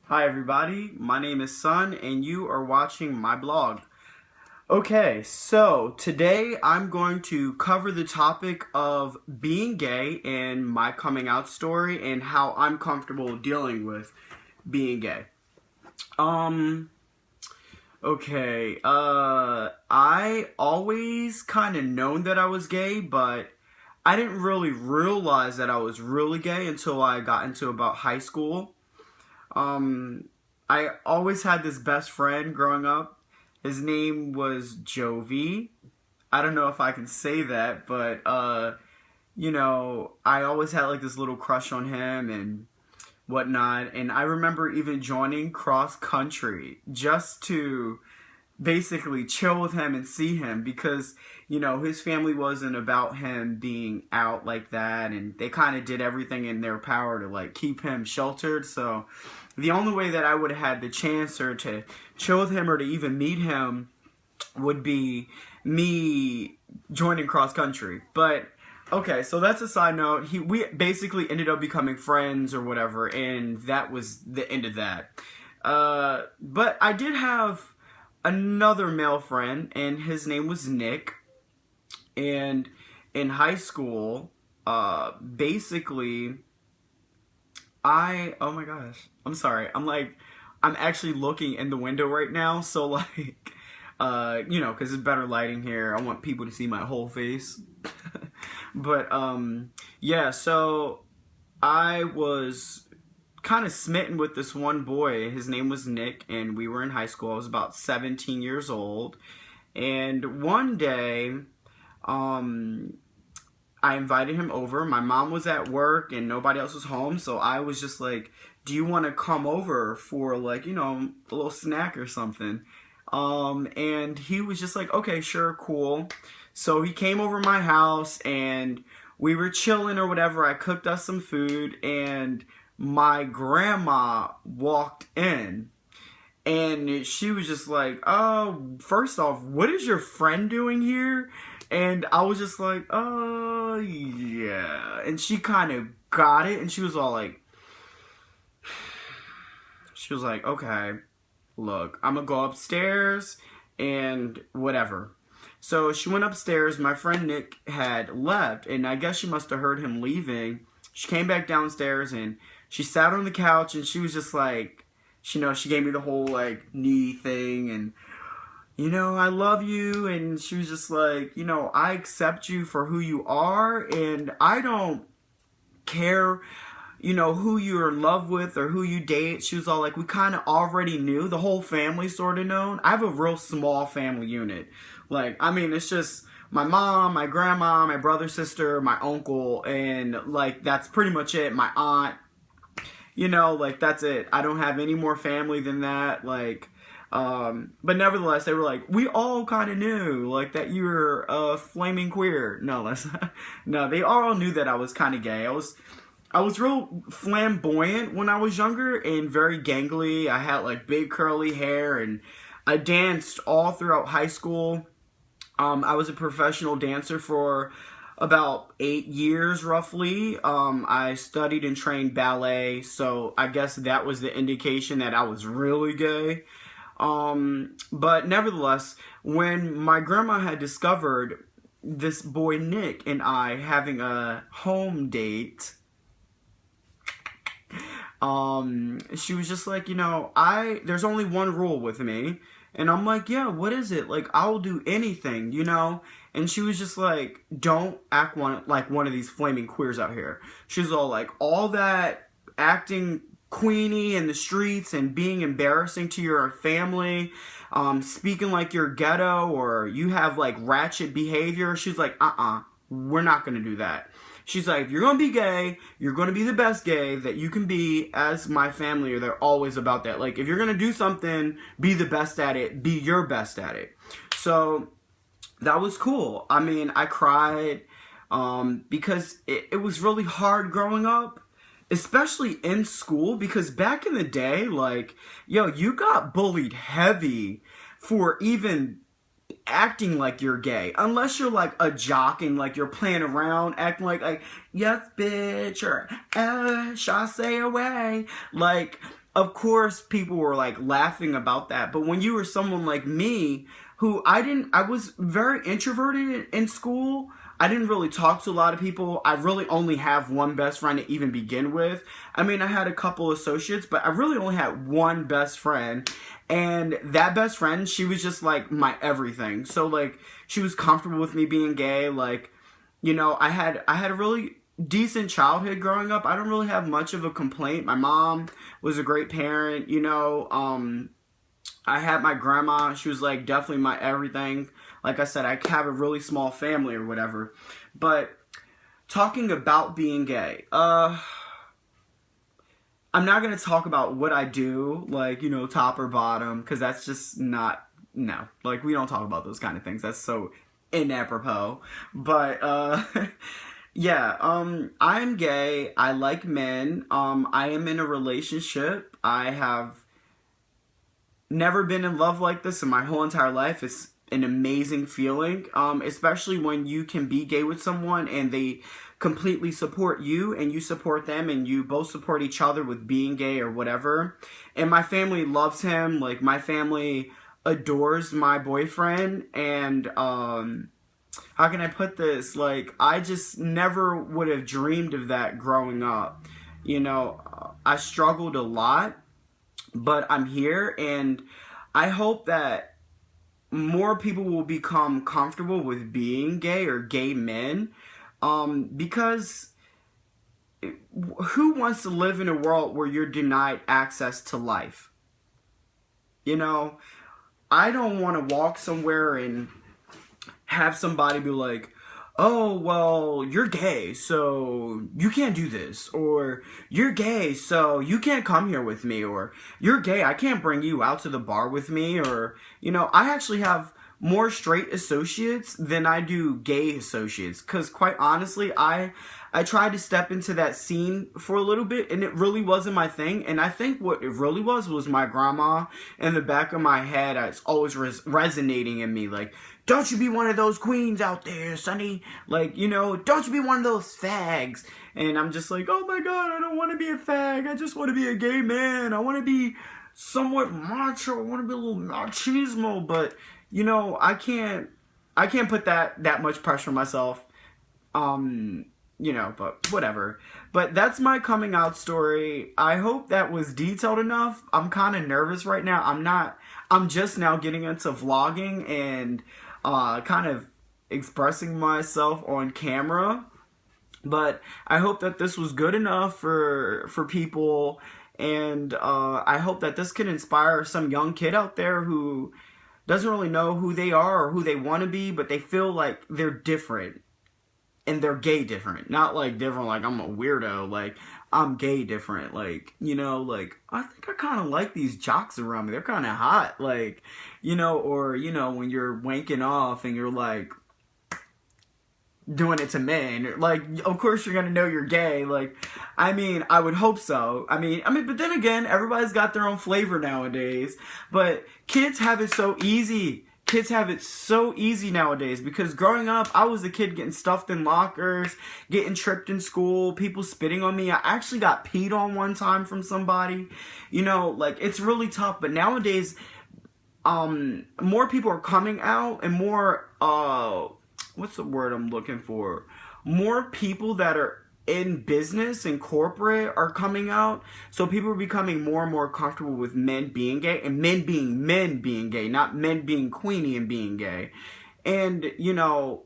Hi everybody, my name is Sun and you are watching my blog. Okay, so today I'm going to cover the topic of being gay and my coming out story and how I'm comfortable dealing with being gay. Um, I always kind of known that I was gay, but I didn't really realize that I was really gay until I got into about high school. Um, I always had this best friend growing up. His name was Jovi. I don't know if I can say that, but I always had like this little crush on him and whatnot. And I remember even joining cross country just to basically chill with him and see him because his family wasn't about him being out like that, and they kind of did everything in their power to like keep him sheltered. So the only way that I would have had the chance or to chill with him or to even meet him would be me joining cross country. But okay, so that's a side note. We basically ended up becoming friends or whatever, and that was the end of that. But I did have another male friend, and his name was Nick. And in high school, basically, oh my gosh, I'm sorry. I'm actually looking in the window right now, so like, because it's better lighting here. I want people to see my whole face. But, yeah, so I was kind of smitten with this one boy. His name was Nick, and we were in high school. I was about 17 years old. And one day, I invited him over. My mom was at work and nobody else was home, so I was just like, do you want to come over for like, a little snack or something? And he was just like, okay, sure, cool. So he came over my house and we were chilling or whatever. I cooked us some food and my grandma walked in. And she was just like, oh, first off, what is your friend doing here? And I was just like, oh, yeah. And she kind of got it. And she was all like, okay, look, I'm going to go upstairs and whatever. So she went upstairs. My friend Nick had left. And I guess she must have heard him leaving. She came back downstairs and she sat on the couch and she was just like, she gave me the whole like knee thing and I love you, and she was just like, I accept you for who you are, and I don't care, who you're in love with or who you date. She was all like, we kind of already knew, the whole family sort of known. I have a real small family unit. Like, I mean, it's just my mom, my grandma, my brother, sister, my uncle, and like, that's pretty much it. My aunt, like, that's it. I don't have any more family than that, like. But nevertheless, they were like, we all kind of knew, like, that you were flaming queer. No, no, they all knew that I was kind of gay. I was real flamboyant when I was younger and very gangly. I had like big curly hair and I danced all throughout high school. I was a professional dancer for about 8 years roughly. I studied and trained ballet, so I guess that was the indication that I was really gay. But nevertheless, when my grandma had discovered this boy Nick and I having a home date, she was just like, there's only one rule with me. And I'm like, yeah, what is it? Like, I'll do anything, And she was just like, don't act like one of these flaming queers out here. She's all like, all that acting queenie in the streets and being embarrassing to your family, speaking like you're ghetto or you have like ratchet behavior. She's like, we're not gonna do that. She's like, if you're gonna be gay, you're gonna be the best gay that you can be, as my family are. They're always about that. Like, if you're gonna do something, be the best at it, be your best at it. So that was cool. I mean, I cried because it was really hard growing up, especially in school, because back in the day, like, you got bullied heavy for even acting like you're gay. Unless you're like a jock and like you're playing around, acting like yes, bitch, or chasse away. Like, of course people were like laughing about that. But when you were someone like me, who I was very introverted in school. I didn't really talk to a lot of people. I really only have one best friend to even begin with. I mean, I had a couple associates, but I really only had one best friend. And that best friend, she was just like my everything. So like, she was comfortable with me being gay. Like, you know, I had a really decent childhood growing up. I don't really have much of a complaint. My mom was a great parent, you know. I had my grandma. She was like definitely my everything. Like I said, I have a really small family or whatever. But talking about being gay, I'm not going to talk about what I do, like, you know, top or bottom, because that's just not, no. Like, we don't talk about those kind of things. That's so inapropos. But, yeah, I'm gay. I like men. I am in a relationship. I have never been in love like this in my whole entire life. It's an amazing feeling, especially when you can be gay with someone and they completely support you and you support them and you both support each other with being gay or whatever. And my family loves him. Like, my family adores my boyfriend. And how can I put this? Like, I just never would have dreamed of that growing up. You know, I struggled a lot, but I'm here, and I hope that more people will become comfortable with being gay or gay men, because who wants to live in a world where you're denied access to life? You know, I don't want to walk somewhere and have somebody be like, oh, well, you're gay, so you can't do this, or you're gay, so you can't come here with me, or you're gay, I can't bring you out to the bar with me, or, you know, I actually have more straight associates than I do gay associates, because quite honestly, I tried to step into that scene for a little bit, and it really wasn't my thing. And I think what it really was my grandma in the back of my head. It's always resonating in me, like, don't you be one of those queens out there, Sonny. Like, you know, don't you be one of those fags. And I'm just like, oh my God, I don't want to be a fag. I just want to be a gay man. I want to be somewhat macho. I want to be a little machismo. But, you know, I can't put that much pressure on myself. You know, but whatever. But that's my coming out story. I hope that was detailed enough. I'm kind of nervous right now. I'm just now getting into vlogging and kind of expressing myself on camera. But I hope that this was good enough for people. And I hope that this can inspire some young kid out there who doesn't really know who they are or who they want to be, but they feel like they're different. And they're gay different. Not like different like I'm a weirdo. Like, I'm gay different. Like, you know, like, I think I kind of like these jocks around me. They're kind of hot. Like, you know, or, you know, when you're wanking off and you're like doing it to men. Like, of course you're gonna know you're gay. Like, I mean, I would hope so. I mean, but then again, everybody's got their own flavor nowadays. But kids have it so easy. Kids have it so easy nowadays, because growing up, I was a kid getting stuffed in lockers, getting tripped in school, people spitting on me. I actually got peed on one time from somebody. You know, like, it's really tough. But nowadays, more people are coming out, and more, what's the word I'm looking for? More people that are in business and corporate are coming out. So people are becoming more and more comfortable with men being gay, and men being gay, not men being queenie and being gay. And, you know,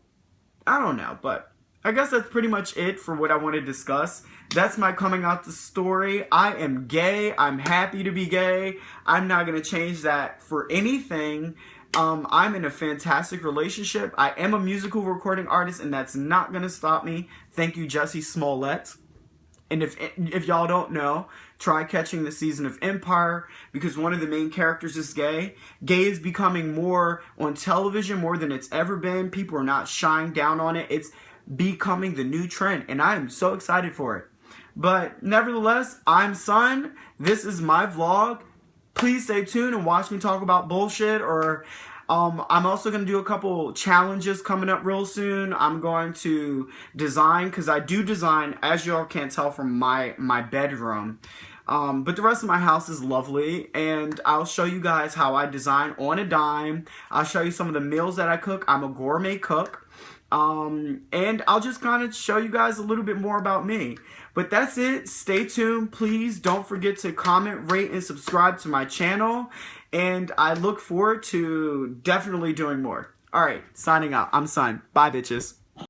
I don't know, but I guess that's pretty much it for what I want to discuss. That's my coming out the story. I am gay. I'm happy to be gay. I'm not going to change that for anything. I'm in a fantastic relationship. I am a musical recording artist, and that's not going to stop me. Thank you, Jussie Smollett. And if y'all don't know, try catching the season of Empire, because one of the main characters is gay. Gay is becoming more on television, more than it's ever been. People are not shying down on it. It's becoming the new trend, and I am so excited for it. But nevertheless, I'm Sun. This is my vlog. Please stay tuned and watch me talk about bullshit. Or I'm also going to do a couple challenges coming up real soon. I'm going to design, because I do design, as y'all can't tell from my bedroom. But the rest of my house is lovely, and I'll show you guys how I design on a dime. I'll show you some of the meals that I cook. I'm a gourmet cook. And I'll just kind of show you guys a little bit more about me. But that's it. Stay tuned. Please don't forget to comment, rate, and subscribe to my channel. And I look forward to definitely doing more. Alright, signing out. I'm Sun. Bye, bitches.